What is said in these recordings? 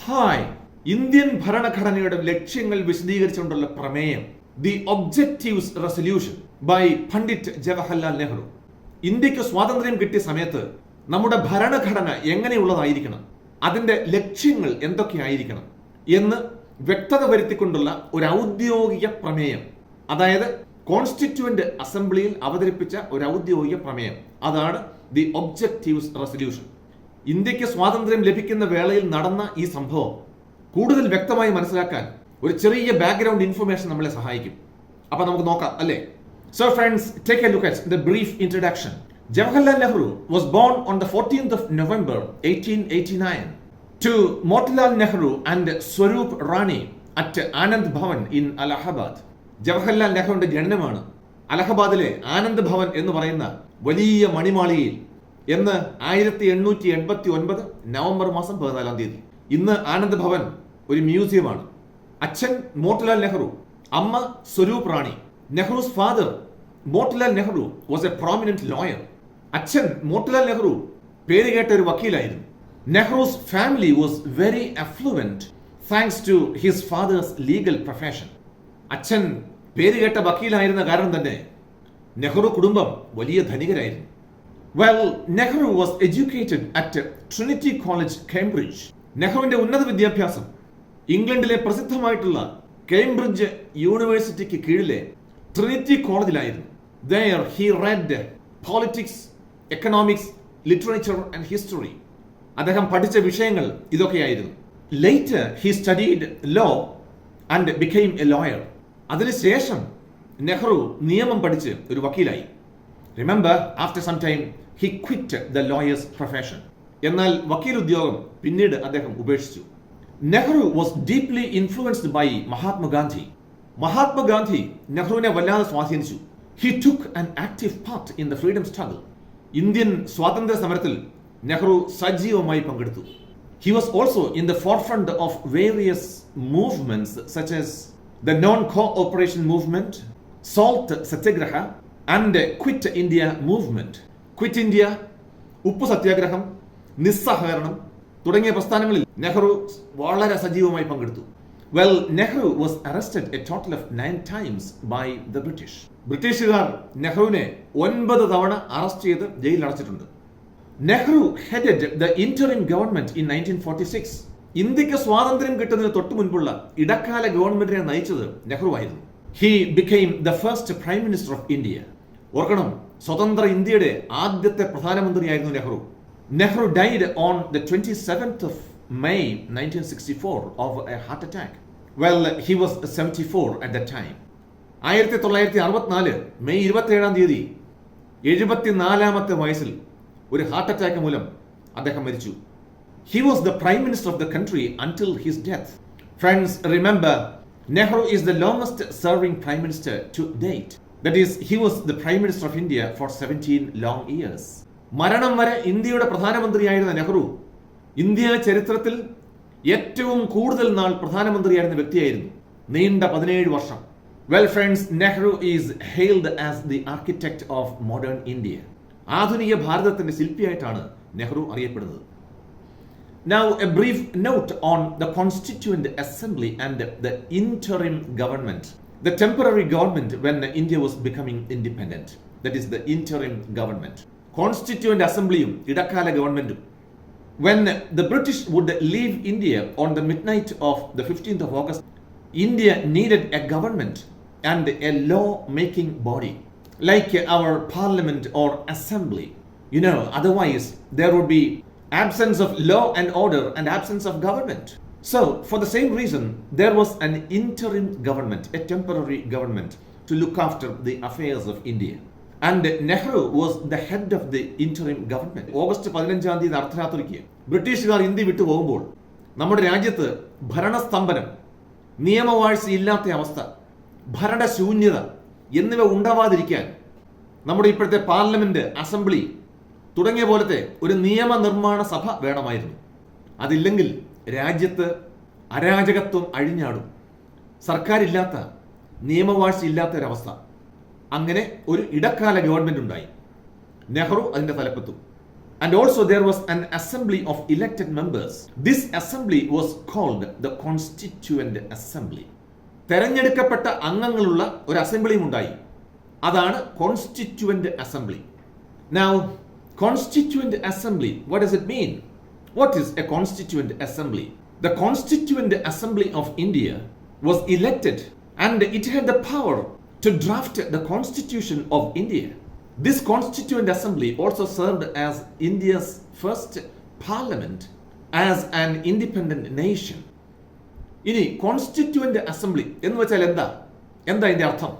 Hi, Indian ഭരണഘടനയുടെ ലക്ഷ്യങ്ങൾ വിശദീകരിച്ചുകൊണ്ടുള്ള പ്രമേയം the objectives resolution by Pandit Jawaharlal Nehru. ഇന്ത്യക്ക് സ്വാതന്ത്ര്യം കിട്ടിയ സമയത്ത് നമ്മുടെ ഭരണഘടന എങ്ങനെയുള്ളതായിരിക്കണം, അതിന്റെ ലക്ഷ്യങ്ങൾ എന്തൊക്കെയായിരിക്കണം എന്ന് വ്യക്തത വരുത്തിക്കൊണ്ടുള്ള ഒരു ഔദ്യോഗിക പ്രമേയം, അതായത് കോൺസ്റ്റിറ്റ്യൂവന്റ് അസംബ്ലിയിൽ അവതരിപ്പിച്ച ഒരു ഔദ്യോഗിക പ്രമേയം, അതാണ് ദി ഒബ്ജക്റ്റീവ്സ് റെസൊല്യൂഷൻ. ഇന്ത്യക്ക് സ്വാതന്ത്ര്യം ലഭിക്കുന്ന വേളയിൽ നടന്ന ഈ സംഭവം കൂടുതൽ വ്യക്തമായി മനസ്സിലാക്കാൻ ഒരു ചെറിയ ബാക്ക്ഗ്രൗണ്ട് ഇൻഫർമേഷൻ നമ്മളെ സഹായിക്കും. അപ്പൊ നമുക്ക് നോക്കാം അല്ലേ? So friends, take a look at the brief introduction. Jawaharlal Nehru was born on the 14th of November 1889 to Motilal Nehru and Swaroop Rani at Anand Bhavan in Allahabad. Jawaharlal നെഹ്റുവിന്റെ ജനനമാണ് അലഹബാദിലെ ആനന്ദ് ഭവൻ എന്ന് പറയുന്ന വലിയ മണിമാളികയിൽ എന്ന് 1889 നവംബർ മാസം 14 ഇന്ന് ആനന്ദ് ഭവൻ ഒരു മ്യൂസിയമാണ്. അച്ഛൻ മോട്ടിലാൽ നെഹ്റു, അമ്മ Swarup Rani. Nehru's father Motilal Nehru was a prominent lawyer. അച്ഛൻ മോട്ടിലാൽ നെഹ്റു പേരുകേട്ട ഒരു വക്കീലായിരുന്നു. Nehru's family was very affluent thanks to his father's legal profession. അച്ഛൻ പേരുകേട്ട വക്കീലായിരുന്ന കാരണം തന്നെ നെഹ്റു കുടുംബം വലിയ ധനികരായിരുന്നു. Well, Nehru was educated at Trinity College, Cambridge. നെഹ്റുവിന്റെ ഉന്നത വിദ്യാഭ്യാസം ഇംഗ്ലണ്ടിലെ പ്രസിദ്ധമായിട്ടുള്ള കേംബ്രിഡ്ജ് യൂണിവേഴ്സിറ്റിക്ക് കീഴിലെ Trinity കോളേജിലായിരുന്നു. There he read politics, economics, literature and history. അദ്ദേഹം പഠിച്ച വിഷയങ്ങൾ ഇതൊക്കെയായിരുന്നു. Later he studied law and became a lawyer. അതിനുശേഷം നെഹ്റു നിയമം പഠിച്ച് ഒരു വക്കീലായി. Remember, after some time he quit the lawyer's profession. എന്നാൽ വക്കീൽ ഉദ്യോഗം പിന്നീട് അദ്ദേഹം ഉപേക്ഷിച്ചു. Nehru was deeply influenced by Mahatma Gandhi. Mahatma Gandhi നെഹ്റുവിനെ വല്ലാതെ സ്വാധീനിച്ചു. He took an active part in the freedom struggle. Indian സ്വാതന്ത്ര്യ സമരത്തിൽ നെഹ്റു സജീവമായി പങ്കെടുത്തു. He was also in the forefront of various movements such as the non-cooperation movement, salt satyagraha and Quit India movement. Quit India, ഉപ്പു സത്യാഗ്രഹം, നിസ്സഹകരണം തുടങ്ങിയ പ്രസ്ഥാനങ്ങളിൽ നെഹ്റു വളരെ സജീവമായി പങ്കെടുത്തു. Well, Nehru was arrested a total of 9 times by the British. ബ്രിട്ടീഷുകാർ നെഹ്റുവിനെ 9 തവണ arrest ചെയ്ത് ജയിലിൽ അടച്ചിട്ടുണ്ട്. Nehru headed the Interim Government in 1946. ഇന്ത്യക്ക് സ്വാതന്ത്ര്യം കിട്ടുന്നതിന് തൊട്ടു മുൻപുള്ള ഇടക്കാല ഗവൺമെന്റിനെ നയിച്ചത് നെഹ്റു ആയിരുന്നു. He became the first Prime Minister of India. ഓർക്കണം, സ്വതന്ത്ര ഇന്ത്യയുടെ ആദ്യത്തെ പ്രധാനമന്ത്രിയായിരുന്നു Nehru. Nehru died on the 27th of May 1964 of a heart attack. Well, he was 74 at that time. 1964 May 27 74-ാമത്തെ വയസ്സിൽ ഒരു ഹാർട്ട് അറ്റാക്ക് മൂലം അദ്ദേഹം മരിച്ചു. He was the Prime Minister of the country until his death. Friends, remember, Nehru is the longest serving Prime Minister to date. That is, he was the Prime Minister of India for 17 long years. മരണം വരെ ഇന്ത്യയുടെ പ്രധാനമന്ത്രിയായിരുന്ന Nehru India ചരിത്രത്തിൽ ഏറ്റവും കൂടുതൽ നാൾ പ്രധാനമന്ത്രിയായിരുന്ന വ്യക്തിയായിരുന്നു. നീണ്ട 17 വർഷം. Well friends, Nehru is hailed as the architect of modern India. ആധുനിക ഭാരതത്തിന്റെ ശില്പിയായിട്ടാണ് നെഹ്റു അറിയപ്പെടുന്നത്. Now a brief note on the Constituent Assembly and the Interim Government. The temporary government when India was becoming independent. That is the Interim Government. Constituent Assemblyയും ഇടക്കാല ഗവൺമെന്റും. When the British would leave India on the midnight of the 15th of August, India needed a government and a law-making body like our parliament or assembly. You know, otherwise there would be absence of law and order and absence of government. So, for the same reason, there was an interim government, a temporary government to look after the affairs of India. And Nehru was the head of the interim government. August 15 അർദ്ധരാത്രിക്ക് ബ്രിട്ടീഷുകാർ India വിട്ടു പോകുമ്പോൾ നമ്മുടെ രാജ്യത്ത് ഭരണസ്തംഭനം, നിയമവാഴ്ച ഇല്ലാത്ത അവസ്ഥ, ഭരണശൂന്യത എന്നിവ ഉണ്ടാവാതിരിക്കാൻ നമ്മുടെ ഇപ്പോഴത്തെ പാർലമെന്റ്, അസംബ്ലി തുടങ്ങിയ പോലത്തെ ഒരു നിയമനിർമ്മാണ സഭ വേണമായിരുന്നു. അതില്ലെങ്കിൽ രാജ്യത്ത് അരാജകത്വം അഴിഞ്ഞാടും. സർക്കാരില്ലാത്ത, നിയമവാഴ്ച ഇല്ലാത്ത ഒരവസ്ഥ. അങ്ങനെ ഒരു ഇടക്കാല ഗവൺമെന്റ് ഉണ്ടായി. നെഹ്റു അതിന്റെ തലപ്പത്തു. And also there was an assembly of elected members. This assembly was called the Constituent Assembly. തെരഞ്ഞെടുക്കപ്പെട്ട അംഗങ്ങളുള്ള ഒരു അസംബ്ലിയും ഉണ്ടായി. അതാണ് constituent assembly. Now, Constituent Assembly, what does it mean? What is a Constituent Assembly? The Constituent Assembly of India was elected and it had the power to draft the Constitution of India. This Constituent Assembly also served as India's first parliament as an independent nation. ഇനി constituent assembly എന്ന് വെച്ചാൽ എന്താ ഇതിന്റെ അർത്ഥം?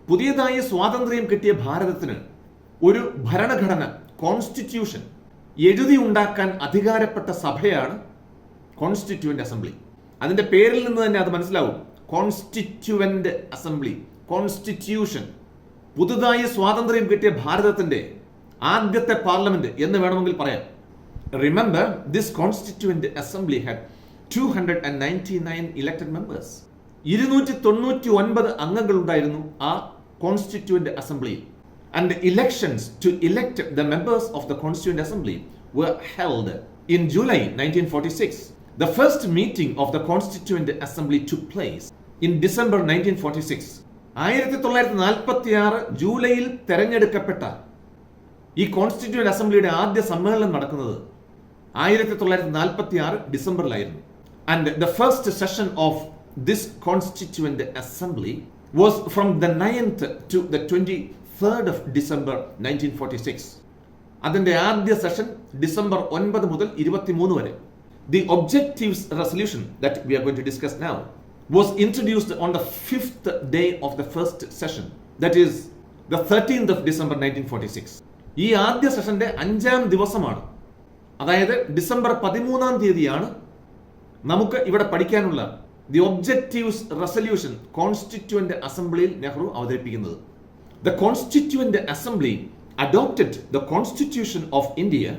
പുതിയതായി സ്വാതന്ത്ര്യം കിട്ടിയ ഭാരതത്തിന് ഒരു ഭരണഘടന, കോൺസ്റ്റിറ്റ്യൂഷൻ എഴുതി ഉണ്ടാക്കാൻ അധികാരപ്പെട്ട സഭയാണ് കോൺസ്റ്റിറ്റ്യൂവന്റ് അസംബ്ലി. അതിന്റെ പേരിൽ നിന്ന് തന്നെ അത് മനസ്സിലാവും. Constituent assembly, constitution. പുതുതായി സ്വാതന്ത്ര്യം കിട്ടിയ ഭാരതത്തിന്റെ ആദ്യത്തെ പാർലമെന്റ് എന്ന് വേണമെങ്കിൽ പറയാം. Remember, this constituent assembly had 299 elected members. 299 അംഗങ്ങൾ ഉണ്ടായിരുന്നു ആ കോൺസ്റ്റിറ്റ്യൂവന്റ് അസംബ്ലിയിൽ. And the elections to elect the members of the Constituent Assembly were held in July 1946. The first meeting of the Constituent Assembly took place in December 1946. 1946 ജൂലൈയിൽ തെരഞ്ഞെടുക്കപ്പെട്ട ഈ constituent അസംബ്ലിയുടെ ആദ്യ സമ്മേളനം നടക്കുന്നത് 1946 ഡിസംബറിലായിരുന്നു. And the first session of this Constituent Assembly was from the 9th to the 23rd of December 1946. അതിന്റെ ആദ്യ session December 9 മുതൽ 23 വരെ. The objectives resolution that we are going to discuss now was introduced on the 5th day of the first session, that is the 13th of December 1946. ഈ ആദ്യ സെഷന്റെ 5ാം ദിവസമാണ്, അതായത് December 13-ാം തീയതിയാണ് നമുക്ക് ഇവിടെ പഠിക്കാനുള്ള ദി ഒബ്ജക്റ്റീവ്സ് റെസൊല്യൂഷൻ കോൺസ്റ്റിറ്റ്യൂവന്റ് അസംബ്ലിയിൽ നെഹ്റു അവതരിപ്പിക്കുന്നത്. The Constituent Assembly adopted the Constitution of India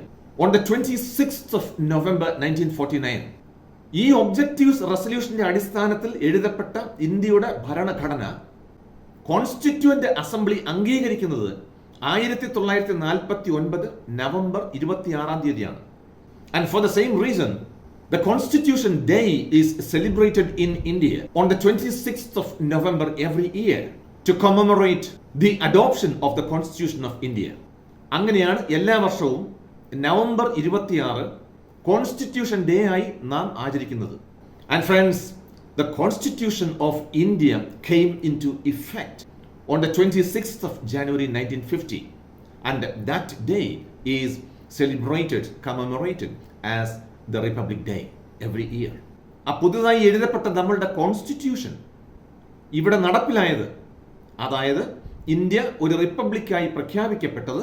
on the 26th of November 1949. ഈ ഒബ്ജക്റ്റീവ്സ് റെസൊല്യൂഷന്റെ അടിസ്ഥാനത്തിൽ എഴുതപ്പെട്ട ഇന്ത്യയുടെ ഭരണഘടന കോൺസ്റ്റിറ്റ്യൂവന്റ് അസംബ്ലി അംഗീകരിക്കുന്നത് 1949 നവംബർ 26-ാം തീയതിയാണ്. And for the same reason, the Constitution Day is celebrated in India on the 26th of November every year to commemorate the adoption of the Constitution of India. അങ്ങനെയാണ് എല്ലാ വർഷവും November 26 constitution day ആയി നാം ആചരിക്കുന്നത്. And friends, the Constitution of India came into effect on the 26th of January 1950, and that day is celebrated, commemorated as the Republic Day every year. ആ പുതുതായി എഴുതപ്പെട്ട നമ്മളുടെ കോൺസ്റ്റിറ്റ്യൂഷൻ ഇവിടെ നടപ്പിലായത്, അതായത് ഇന്ത്യ ഒരു റിപ്പബ്ലിക്കായി പ്രഖ്യാപിക്കപ്പെട്ടത്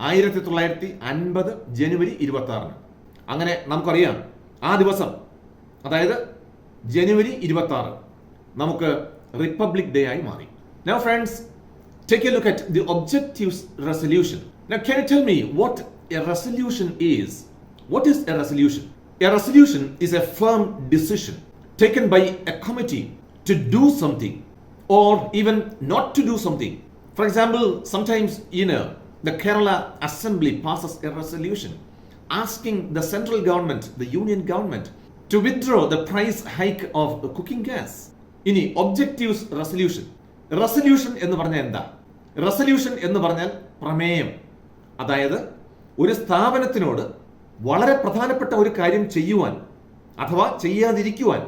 1950 ജനുവരി 26. അങ്ങനെ നമുക്കറിയാം ആ ദിവസം, അതായത് ജനുവരി 26 നമുക്ക് റിപ്പബ്ലിക് ഡേ ആയി മാറി. Now friends, take a look at the objectives resolution. Now can you tell me what a resolution is? What is a resolution? A resolution is a firm decision taken by a committee to do something or even not to do something. For example, sometimes the Kerala Assembly passes a resolution asking the central government, the union government, to withdraw the price hike of cooking gas. ഇനി objectives resolution. Resolution എന്ന് പറഞ്ഞാൽ എന്താ? Resolution എന്ന് പറഞ്ഞാൽ പ്രമേയം. അതായത് ഒരു സ്ഥാപനത്തിനോട് വളരെ പ്രധാനപ്പെട്ട ഒരു കാര്യം ചെയ്യുവാൻ അഥവാ ചെയ്യാതിരിക്കുവാൻ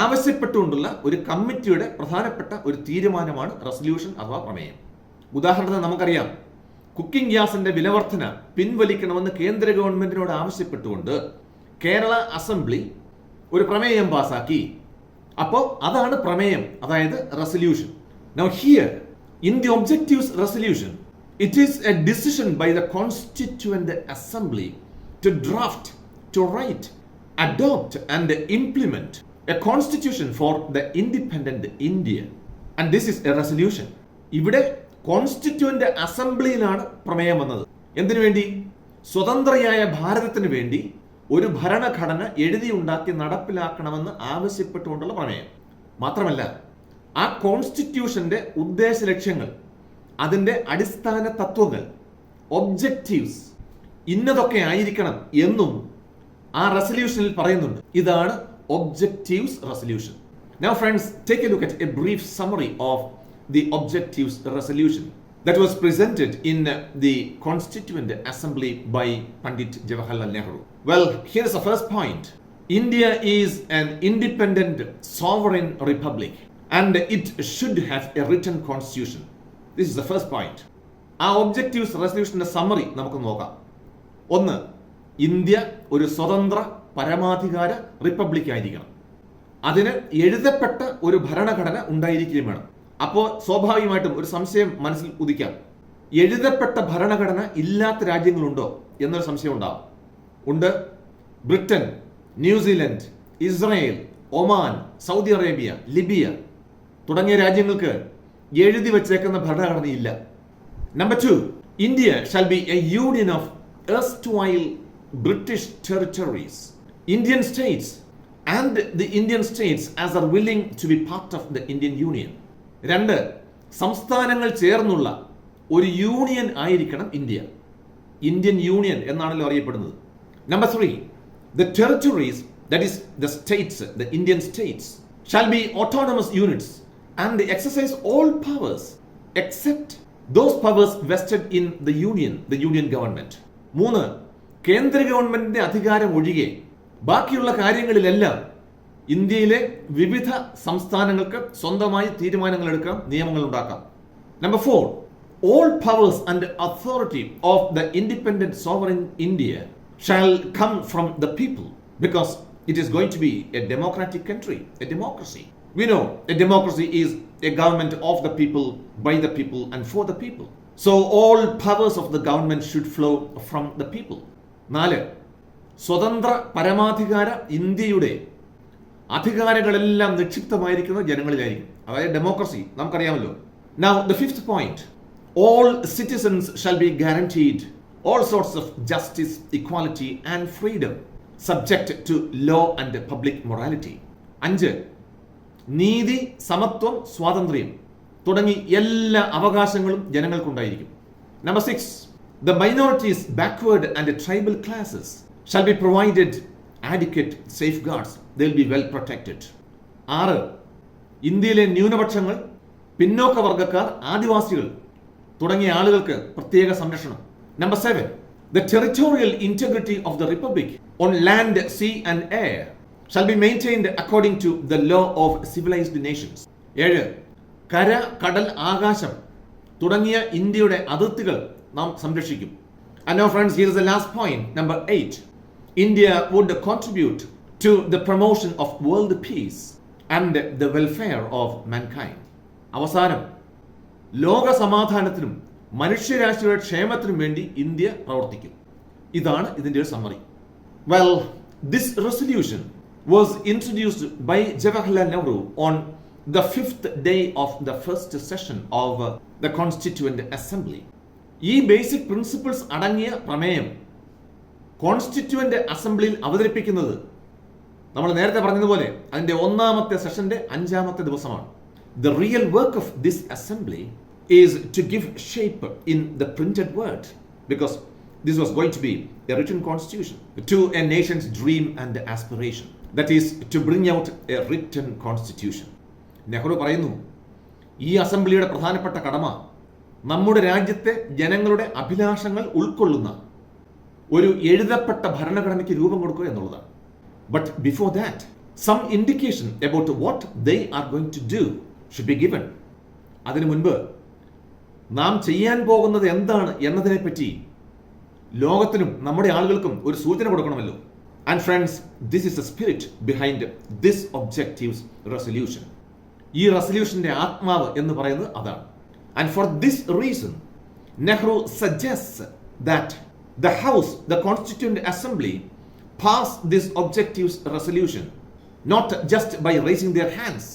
ആവശ്യപ്പെട്ടുകൊണ്ടുള്ള ഒരു കമ്മിറ്റിയുടെ പ്രധാനപ്പെട്ട ഒരു തീരുമാനമാണ് റെസൊല്യൂഷൻ അഥവാ പ്രമേയം. ഉദാഹരണത്തിന് നമുക്കറിയാം, കുക്കിംഗ് ഗ്യാസിന്റെ വിലവർധന പിൻവലിക്കണമെന്ന് കേന്ദ്ര ഗവൺമെന്റിനോട് ആവശ്യപ്പെട്ടുകൊണ്ട് കേരള അസംബ്ലി ഒരു പ്രമേയം പാസാക്കി. അപ്പോൾ അതാണ് പ്രമേയം, അതായത് resolution. Now here in the objectives resolution, it is a decision by the Constituent Assembly to draft, to write, adopt and implement a constitution for the independent India. And this is a resolution. ഇവിടെ constituent അസംബ്ലിയിലാണ് പ്രമേയം വന്നത്. എന്തിനു വേണ്ടി? സ്വതന്ത്രയായ ഭാരതത്തിന് വേണ്ടി ഒരു ഭരണഘടന എഴുതിയുണ്ടാക്കി നടപ്പിലാക്കണമെന്ന് ആവശ്യപ്പെട്ടുകൊണ്ടുള്ള പ്രമേയം. മാത്രമല്ല, ആ കോൺസ്റ്റിറ്റ്യൂഷന്റെ ഉദ്ദേശ ലക്ഷ്യങ്ങൾ, അതിന്റെ അടിസ്ഥാന തത്വങ്ങൾ, ഒബ്ജക്റ്റീവ്സ് ഇന്നതൊക്കെ ആയിരിക്കണം എന്നും ആ റെസൊല്യൂഷനിൽ പറയുന്നുണ്ട്. ഇതാണ് objectives resolution. Now friends, take a look at a brief summary of the objectives resolution that was presented in the Constituent Assembly by Pandit Jawaharlal Nehru. Well, here is the first point. India is an independent sovereign republic and it should have a written constitution. This is the first point. ആ objectives റെസൊല്യൂഷന്റെ summary നമുക്ക് നോക്കാം. ഒന്ന്, India ഒരു സ്വതന്ത്ര പരമാധികാര republic ആയിരിക്കണം. അതിന് എഴുതപ്പെട്ട ഒരു ഭരണഘടന ഉണ്ടായിരിക്കുകയും വേണം. അപ്പോൾ സ്വാഭാവികമായിട്ടും ഒരു സംശയം മനസ്സിൽ ഉദിക്കാം, എഴുതപ്പെട്ട ഭരണഘടന ഇല്ലാത്ത രാജ്യങ്ങളുണ്ടോ എന്നൊരു സംശയം ഉണ്ടാവും. ഉണ്ട്. Britain, New Zealand, Israel, Oman, Saudi Arabia, Libya തുടങ്ങിയ രാജ്യങ്ങൾക്ക് എഴുതി വച്ചേക്കുന്ന ഭരണഘടനയില്ല. Number 2, India shall be a union of erstwhile British territories, Indian states and the Indian states as are willing to be part of the Indian Union. 2, സംസ്ഥാനങ്ങൾ ചേർന്നുള്ള ഒരു union ആയിരിക്കണം India. Indian union എന്നാണല്ലോ അറിയപ്പെടുന്നത്. Number 3, the territories, that is the states, the Indian states shall be autonomous units and they exercise all powers except those powers vested in the union government. 3, കേന്ദ്ര ഗവൺമെന്റിന്റെ അധികാരം ഒഴികെ ബാക്കിയുള്ള കാര്യങ്ങളിലെല്ലാം ഇന്ത്യയിലെ വിവിധ സംസ്ഥാനങ്ങൾക്ക് സ്വന്തമായി തീരുമാനങ്ങൾ എടുക്കാം, നിയമങ്ങൾ ഉണ്ടാക്കാം. Number 4, all powers and authority of the independent sovereign India shall come from the people because it is going to be a democratic country, a democracy. We know a democracy is a government of the people, by the people and for the people. So all powers of the government should flow from the people. 4, സ്വതന്ത്ര പരമാധികാര ഇന്ത്യയുടെ അധികാരങ്ങളെല്ലാം നിക്ഷിപ്തമായിരിക്കുന്നത് ജനങ്ങളിലായിരിക്കും, അതായത് democracy നമുക്കറിയാമല്ലോ. Now the 5th point, all citizens shall be guaranteed all sorts of justice, equality and freedom subject to law and public morality. 5, നീതി, സമത്വം, സ്വാതന്ത്ര്യം തുടങ്ങി എല്ലാ അവകാശങ്ങളും ജനങ്ങൾക്കുണ്ടായിരിക്കും. Number 6, the minorities, backward and tribal classes shall be provided adequate safeguards. They will be well protected. 6, ഇന്ത്യയിലെ ന്യൂനപക്ഷങ്ങൾ, പിന്നോക്ക വർഗ്ഗക്കാർ, ആദിവാസികൾ തുടങ്ങിയ ആളുകൾക്ക് പ്രത്യേക സംരക്ഷണം. Number 7, the territorial integrity of the republic on land, sea and air shall be maintained according to the law of civilized nations. 7, കര, കടൽ, ആകാശം തുടങ്ങിയ ഇന്ത്യയുടെ അതിർത്തികൾ നാം സംരക്ഷിക്കും. And now friends, here is the last point, number 8. India would contribute to the promotion of world peace and the welfare of mankind. അവസാനം, ലോക സമാധാനത്തിനും മനുഷ്യരാശിയുടെ ക്ഷേമത്തിനും വേണ്ടി ഇന്ത്യ പ്രവർത്തിക്കും. ഇതാണ് ഇതിന്റെ ഒരു summary. Well, this resolution was introduced by Jawaharlal Nehru on the 5th day of the first session of the Constituent Assembly. ഈ ബേസിക് പ്രിൻസിപ്പിൾസ് അടങ്ങിയ പ്രമേയം കോൺസ്റ്റിറ്റ്യൂവന്റ് അസംബ്ലിയിൽ അവതരിപ്പിക്കുന്നത് നമ്മൾ നേരത്തെ പറഞ്ഞതുപോലെ അതിന്റെ 1ാമത്തെ സെഷന്റെ 5ാമത്തെ ദിവസമാണ്. The real work of this assembly is to give shape in the printed word because this was going to be a written constitution to a nation's dream and aspiration, that is to bring out a written constitution. Nehru പറയുന്നു, ഈ അസംബ്ലിയുടെ പ്രധാനപ്പെട്ട കടമ നമ്മുടെ രാജ്യത്തെ ജനങ്ങളുടെ അഭിലാഷങ്ങൾ ഉൾക്കൊള്ളുന്ന ഒരു എഴുതപ്പെട്ട ഭരണഘടനയ്ക്ക് രൂപം കൊടുക്കുക എന്നുള്ളതാണ്. But before that some indication about what they are going to do should be given. അതിനു മുൻപ് നാം ചെയ്യാൻ പോകുന്നത് എന്താണ് എന്നതിനെപ്പറ്റി ലോകത്തിനും നമ്മുടെ ആളുകൾക്കും ഒരു സൂചന കൊടുക്കണമല്ലോ. And friends, this is the spirit behind this objectives resolution. ഈ റെസൊല്യൂഷന്റെ ആത്മാവ് എന്ന് പറയുന്നത് അതാണ്. And for this reason, Nehru suggests that the House, the Constituent Assembly, pass this objectives resolution not just by raising their hands,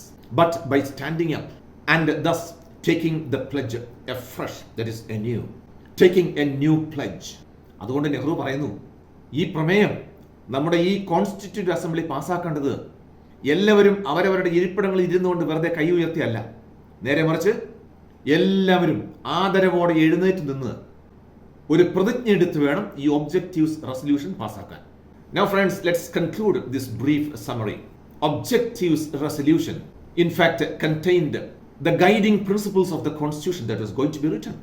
but by standing up and thus taking the pledge afresh, that is anew, taking a new pledge. അതുകൊണ്ട് നെഹ്റു പറയുന്നു, ഈ പ്രമേയം നമ്മുടെ ഈ constituent assembly പാസ്സാക്കേണ്ടത് എല്ലാവരും അവരവരുടെ ഇരിപ്പിടങ്ങളിൽ ഇരുന്നുകൊണ്ട് വെറുതെ കൈ ഉയർത്തിയല്ല, നേരെ മറിച്ച് എല്ലാവരും ആദരവോടെ എഴുന്നേറ്റ് നിന്ന് ഒരു പ്രതിജ്ഞ എടുത്ത് വേണം ഈ ഒബ്ജക്റ്റീവ്സ് റെസൊല്യൂഷൻ പാസ്സാക്കാൻ. Now friends, let's conclude this brief summary. Objectives resolution in fact contained the guiding principles of the constitution that was going to be written.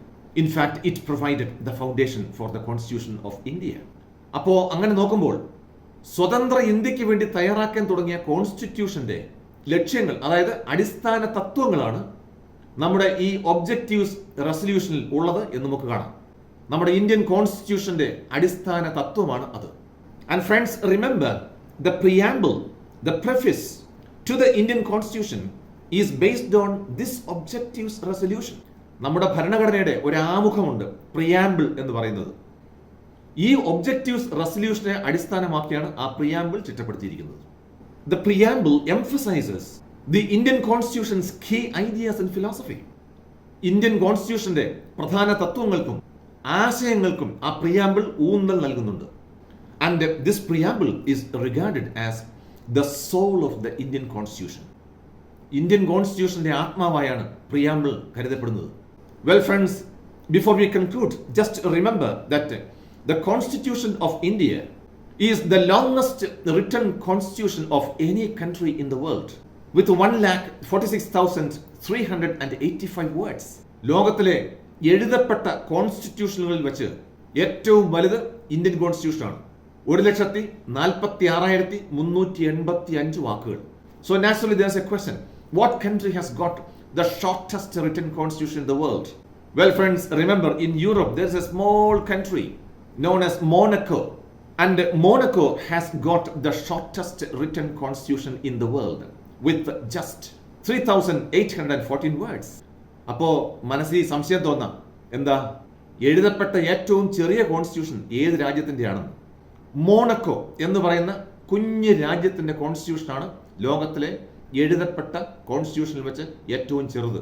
In fact, it provided the foundation for the Constitution of India. അപ്പോൾ അങ്ങനെ നോക്കുമ്പോൾ സ്വതന്ത്ര ഇന്ത്യക്ക് വേണ്ടി തയ്യാറാക്കാൻ തുടങ്ങിയ കോൺസ്റ്റിറ്റ്യൂഷന്റെ ലക്ഷ്യങ്ങൾ, അതായത് അടിസ്ഥാന തത്വങ്ങളാണ് നമ്മുടെ ഈ ഒബ്ജക്റ്റീവ്സ് റെസൊല്യൂഷനിൽ ഉള്ളത് എന്ന് നമുക്ക് കാണാം. നമ്മുടെ ഇന്ത്യൻ കോൺസ്റ്റിറ്റ്യൂഷന്റെ അടിസ്ഥാന തത്വമാണ് അത്. And friends, remember the preamble, the preface to the Indian Constitution is based on this objectives resolution. നമ്മുടെ ഭരണഘടനയുടെ ഒരു ആമുഖമുണ്ട്, പ്രിയാമ്പിൾ എന്ന് പറയുന്നത്. ഈ ഒബ്ജക്റ്റീവ്സ് റെസൊല്യൂഷനെ അടിസ്ഥാനമാക്കിയാണ് ആ preamble ചിട്ടപ്പെടുത്തിയിരിക്കുന്നത്. The preamble emphasizes the Indian Constitution's key ideas and philosophy. Indian കോൺസ്റ്റിറ്റ്യൂഷന്റെ പ്രധാന തത്വങ്ങൾക്കും ആശയങ്ങൾക്കും ആ പ്രിയാമ്പിൾ ഊന്നൽ നൽകുന്നുണ്ട്. And this preamble is regarded as the soul of the Indian Constitution. Indian കോൺസ്റ്റിറ്റ്യൂഷന്റെ ആത്മാവായാണ് പ്രിയാമ്പിൾ കരുതപ്പെടുന്നത്. Well friends, before we conclude, just remember that the Constitution of India is the longest written constitution of any country in the world, with 1,46,385 words. ലോകത്തിലെ എഴുതപ്പെട്ട കോൺസ്റ്റിറ്റ്യൂഷനുകളിൽ വെച്ച് ഏറ്റവും വലുത് Indian കോൺസ്റ്റിറ്റ്യൂഷനാണ്. 1,46,385 വാക്കുകൾ. So naturally there's a question, what country has got the shortest written constitution in the world? Well friends, remember in Europe there's a small country known as Monaco, and Monaco has got the shortest written constitution in the world with just 3,814 words. അപ്പോൾ മനസ്സിൽ സംശയം തോന്നാം, എന്താ എഴുതപ്പെട്ട ഏറ്റവും ചെറിയ constitution ഏത് രാജ്യത്തിൻ്റെയാണെന്ന്. മോണക്കോ എന്ന് പറയുന്ന കുഞ്ഞ് രാജ്യത്തിന്റെ കോൺസ്റ്റിറ്റ്യൂഷനാണ് ലോകത്തിലെ എഴുതപ്പെട്ട കോൺസ്റ്റിറ്റ്യൂഷനിൽ വെച്ച് ഏറ്റവും ചെറുത്,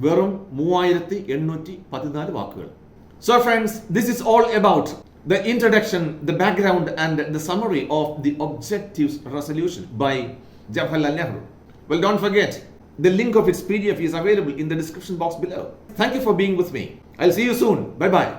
വെറും 3,814 വാക്കുകൾ. So friends, this is all about the introduction, the background and the summary of the objectives resolution by Jawaharlal Nehru. Well, don't forget, the link of its PDF is available in the description box below. Thank you for being with me. I'll see you soon. Bye bye.